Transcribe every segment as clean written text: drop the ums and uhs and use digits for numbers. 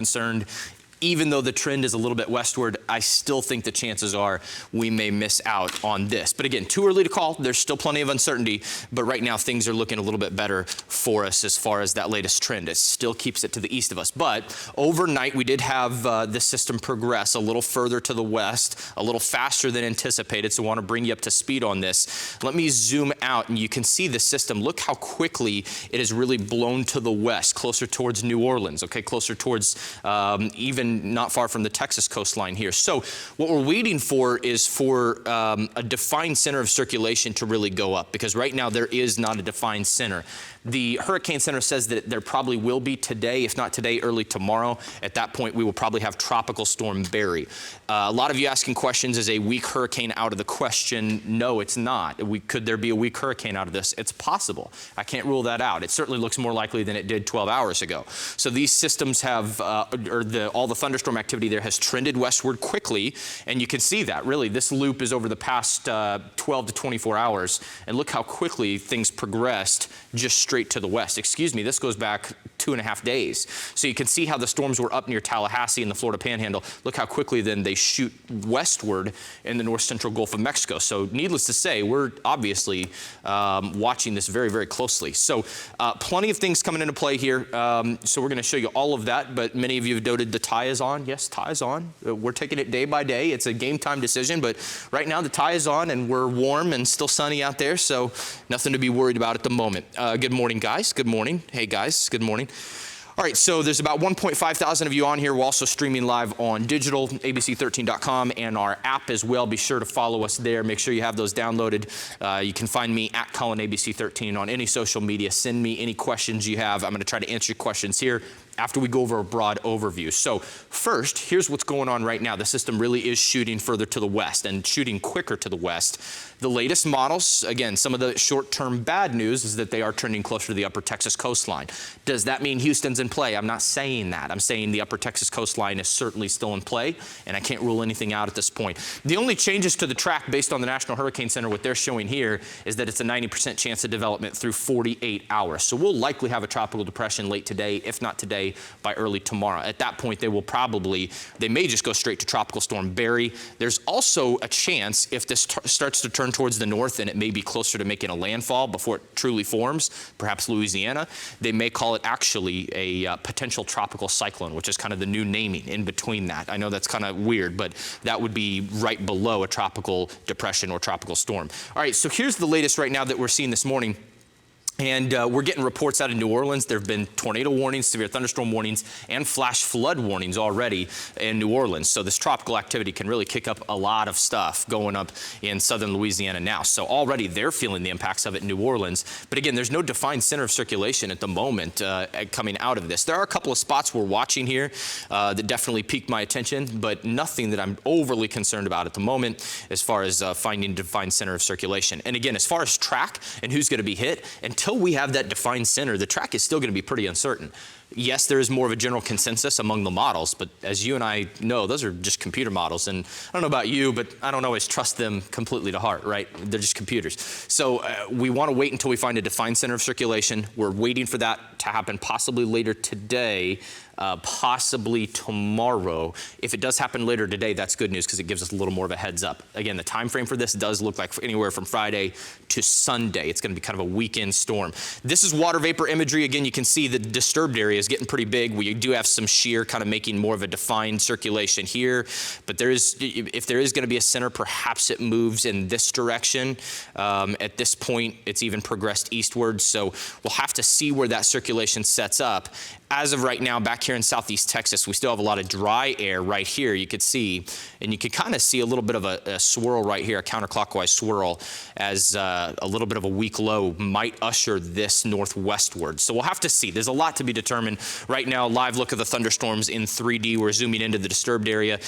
concerned. Even though the trend is a little bit westward, I still think the chances are we may miss out on this. But again, too early to call. There's still plenty of uncertainty, but right now things are looking a little bit better for us as far as that latest trend. It still keeps it to the east of us. But overnight, we did have the system progress a little further to the west, a little faster than anticipated, so I want to bring you up to speed on this. Let me zoom out, and you can see the system. Look how quickly it has really blown to the west, closer towards New Orleans, okay, closer towards even not far from the Texas coastline here. So what we're waiting for is for a defined center of circulation to really go up, because right now there is not a defined center. The Hurricane Center says that there probably will be today, if not today, early tomorrow. At that point, we will probably have Tropical Storm Barry. A lot of you asking questions, is a weak hurricane out of the question? No, it's not. Could there be a weak hurricane out of this? It's possible. I can't rule that out. It certainly looks more likely than it did 12 hours ago. So these systems have, all the thunderstorm activity there has trended westward quickly, and you can see that. Really, this loop is over the past 12 to 24 hours, and look how quickly things progressed just straight to the west. Excuse me, this goes back 2.5 days. So you can see how the storms were up near Tallahassee in the Florida Panhandle. Look how quickly then they shoot westward in the north central Gulf of Mexico. So needless to say, we're obviously watching this very, very closely. So plenty of things coming into play here. So we're going to show you all of that, but many of you have noted the tie is on. Yes, tie is on. We're taking it day by day. It's a game time decision, but right now the tie is on and we're warm and still sunny out there, so nothing to be worried about at the moment. Good morning, guys. Good morning. Hey, guys. Good morning. All right, so there's about 1.5 thousand of you on here. We're also streaming live on digital, abc13.com, and our app as well. Be sure to follow us there. Make sure you have those downloaded. You can find me at Colin ABC13 on any social media. Send me any questions you have. I'm going to try to answer your questions here after we go over a broad overview. So first, here's what's going on right now. The system really is shooting further to the west and shooting quicker to the west. The latest models, again, some of the short-term bad news is that they are trending closer to the upper Texas coastline. Does that mean Houston's in play? I'm not saying that. I'm saying the upper Texas coastline is certainly still in play, and I can't rule anything out at this point. The only changes to the track based on the National Hurricane Center, what they're showing here, is that it's a 90% chance of development through 48 hours. So we'll likely have a tropical depression late today, if not today, by early tomorrow. At that point, they may just go straight to Tropical Storm Barry. There's also a chance, if this starts to turn towards the north and it may be closer to making a landfall before it truly forms, perhaps Louisiana, they may call it actually a potential tropical cyclone, which is kind of the new naming in between that. I know that's kind of weird, but that would be right below a tropical depression or tropical storm. All right, so here's the latest right now that we're seeing this morning. And we're getting reports out of New Orleans. There have been tornado warnings, severe thunderstorm warnings, and flash flood warnings already in New Orleans. So this tropical activity can really kick up a lot of stuff going up in southern Louisiana now. So already they're feeling the impacts of it in New Orleans. But again, there's no defined center of circulation at the moment coming out of this. There are a couple of spots we're watching here that definitely piqued my attention, but nothing that I'm overly concerned about at the moment as far as finding defined center of circulation. And again, as far as track and who's going to be hit, until we have that defined center, the track is still going to be pretty uncertain. Yes, there is more of a general consensus among the models, but as you and I know, those are just computer models. And I don't know about you, but I don't always trust them completely to heart, right? They're just computers. So we want to wait until we find a defined center of circulation. We're waiting for that to happen possibly later today, possibly tomorrow. If it does happen later today, that's good news because it gives us a little more of a heads up. Again, the time frame for this does look like anywhere from Friday to Sunday. It's going to be kind of a weekend storm. This is water vapor imagery. Again, you can see the disturbed area is getting pretty big. We do have some shear kind of making more of a defined circulation here, but if there is going to be a center, perhaps it moves in this direction. At this point, it's even progressed eastward, so we'll have to see where that circulation sets up. As of right now, back here in southeast Texas, we still have a lot of dry air right here, you could see, and you can kind of see a little bit of a swirl right here, a counterclockwise swirl, as a little bit of a weak low might usher this northwestward. So we'll have to see. There's a lot to be determined. Right now, live look of the thunderstorms in 3D. We're zooming into the disturbed area.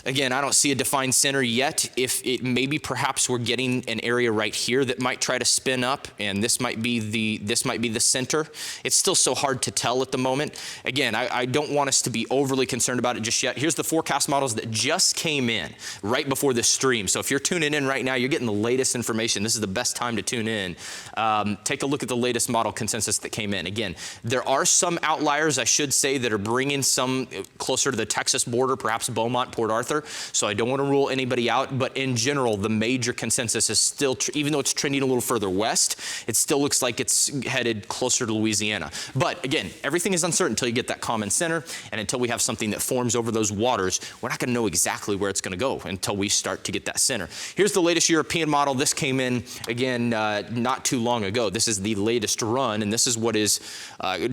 Again, I don't see a defined center yet. If it maybe perhaps we're getting an area right here that might try to spin up, and this might be the center. It's still so hard to tell at the moment. development. Again, I don't want us to be overly concerned about it just yet. Here's the forecast models that just came in right before this stream. So if you're tuning in right now, you're getting the latest information. This is the best time to tune in. Take a look at the latest model consensus that came in. Again, there are some outliers, I should say, that are bringing some closer to the Texas border, perhaps Beaumont, Port Arthur. So I don't want to rule anybody out, but in general, the major consensus is still, even though it's trending a little further west, it still looks like it's headed closer to Louisiana. But again, everything is uncertain until you get that common center, and until we have something that forms over those waters, we're not going to know exactly where it's going to go until we start to get that center. Here's the latest European model. This came in, again, not too long ago. This is the latest run, and this is what is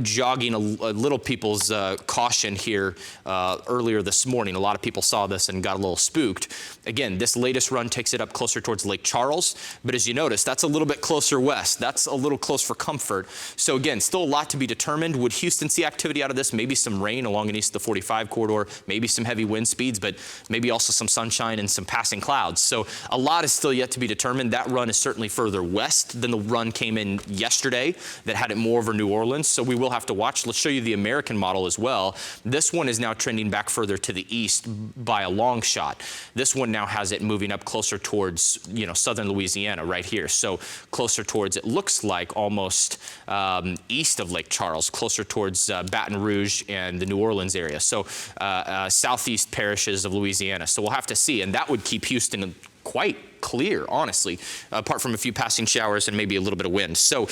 jogging a little people's caution here earlier this morning. A lot of people saw this and got a little spooked. Again, this latest run takes it up closer towards Lake Charles, but as you notice, that's a little bit closer west. That's a little close for comfort. So again, still a lot to be determined. Would Houston see activity out of this? Maybe some rain along and east of the 45 corridor, maybe some heavy wind speeds, but maybe also some sunshine and some passing clouds. So a lot is still yet to be determined. That run is certainly further west than the run came in yesterday that had it more over New Orleans. So we will have to watch. Let's show you the American model as well. This one is now trending back further to the east by a long shot. This one now has it moving up closer towards, southern Louisiana right here. So closer towards, it looks like almost east of Lake Charles, closer towards Baton Rouge and the New Orleans area. So southeast parishes of Louisiana. So we'll have to see. And that would keep Houston quite clear, honestly, apart from a few passing showers and maybe a little bit of wind. So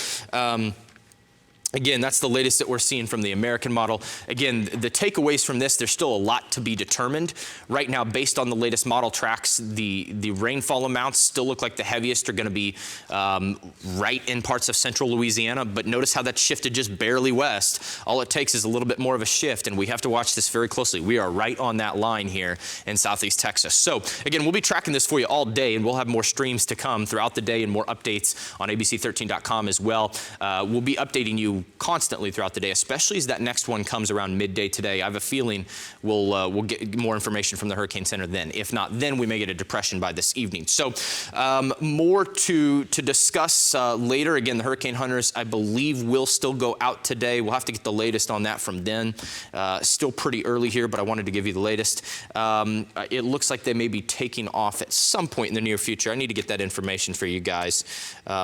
again, that's the latest that we're seeing from the American model. Again, the takeaways from this, there's still a lot to be determined. Right now, based on the latest model tracks, the rainfall amounts still look like the heaviest are going to be right in parts of central Louisiana. But notice how that shifted just barely west. All it takes is a little bit more of a shift, and we have to watch this very closely. We are right on that line here in southeast Texas. So again, we'll be tracking this for you all day, and we'll have more streams to come throughout the day and more updates on abc13.com as well. We'll be updating you constantly throughout the day, especially as that next one comes around midday today. I have a feeling we'll get more information from the Hurricane Center then. If not, then we may get a depression by this evening. So more to discuss later. Again, the hurricane hunters, I believe, will still go out today. We'll have to get the latest on that from then. Still pretty early here, but I wanted to give you the latest. It looks like they may be taking off at some point in the near future. I need to get that information for you guys.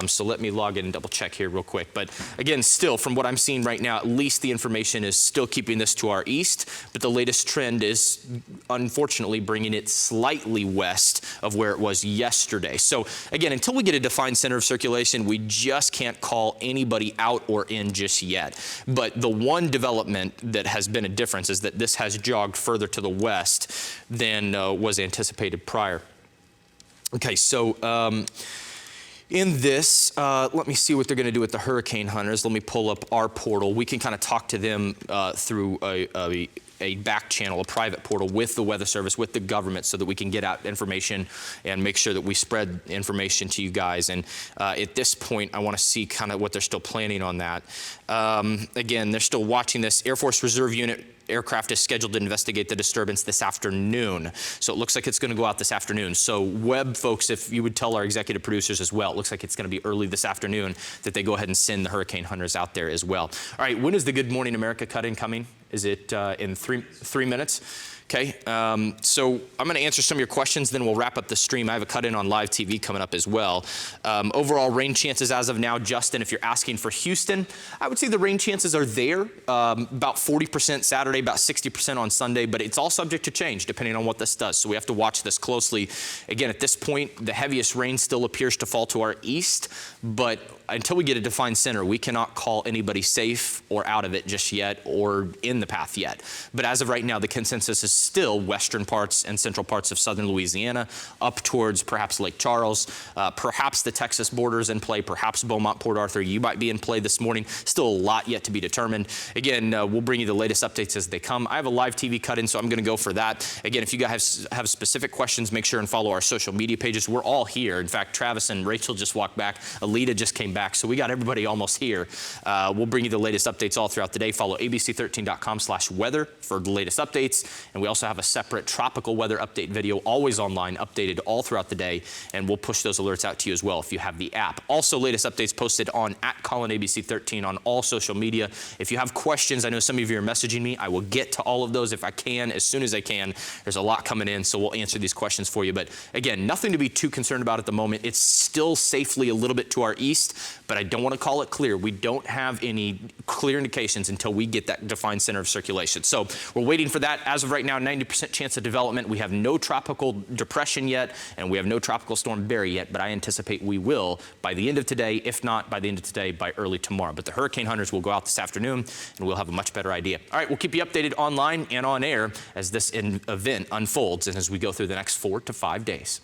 So let me log in and double check here real quick. But again, still, from what I'm seeing right now, at least the information is still keeping this to our east, but the latest trend is unfortunately bringing it slightly west of where it was yesterday. So again, until we get a defined center of circulation, we just can't call anybody out or in just yet. But the one development that has been a difference is that this has jogged further to the west than was anticipated prior. Okay, so in this, let me see what they're going to do with the hurricane hunters. Let me pull up our portal. We can kind of talk to them through a back channel, a private portal with the Weather Service, with the government, so that we can get out information and make sure that we spread information to you guys. And at this point, I want to see kind of what they're still planning on that. Again, they're still watching this. Air Force Reserve Unit aircraft is scheduled to investigate the disturbance this afternoon. So it looks like it's going to go out this afternoon. So Webb folks, if you would tell our executive producers as well, it looks like it's going to be early this afternoon that they go ahead and send the hurricane hunters out there as well. All right, when is the Good Morning America cut-in coming? Is it in three minutes? Okay, so I'm going to answer some of your questions, then we'll wrap up the stream. I have a cut-in on live TV coming up as well. Overall rain chances as of now, Justin, if you're asking for Houston, I would say the rain chances are there, about 40% Saturday, about 60% on Sunday, but it's all subject to change depending on what this does. So we have to watch this closely. Again, at this point, the heaviest rain still appears to fall to our east, but until we get a defined center, we cannot call anybody safe or out of it just yet or in the path yet. But as of right now, the consensus is still western parts and central parts of southern Louisiana, up towards perhaps Lake Charles, perhaps the Texas border is in play, perhaps Beaumont, Port Arthur, you might be in play this morning. Still a lot yet to be determined. Again, we'll bring you the latest updates as they come. I have a live TV cut-in, so I'm going to go for that. Again, if you guys have specific questions, make sure and follow our social media pages. We're all here. In fact, Travis and Rachel just walked back. Alita just came back. back. So we got everybody almost here. We'll bring you the latest updates all throughout the day. Follow abc13.com/weather for the latest updates. And we also have a separate tropical weather update video, always online, updated all throughout the day. And we'll push those alerts out to you as well if you have the app. Also, latest updates posted on @ColinABC13 on all social media. If you have questions, I know some of you are messaging me. I will get to all of those if I can, as soon as I can. There's a lot coming in, so we'll answer these questions for you. But again, nothing to be too concerned about at the moment. It's still safely a little bit to our east, but I don't want to call it clear. We don't have any clear indications until we get that defined center of circulation. So we're waiting for that. As of right now, 90% chance of development. We have no tropical depression yet, and we have no tropical storm Barry yet, but I anticipate we will by the end of today, if not by the end of today, by early tomorrow. But the hurricane hunters will go out this afternoon, and we'll have a much better idea. All right, we'll keep you updated online and on air as this event unfolds and as we go through the next 4 to 5 days.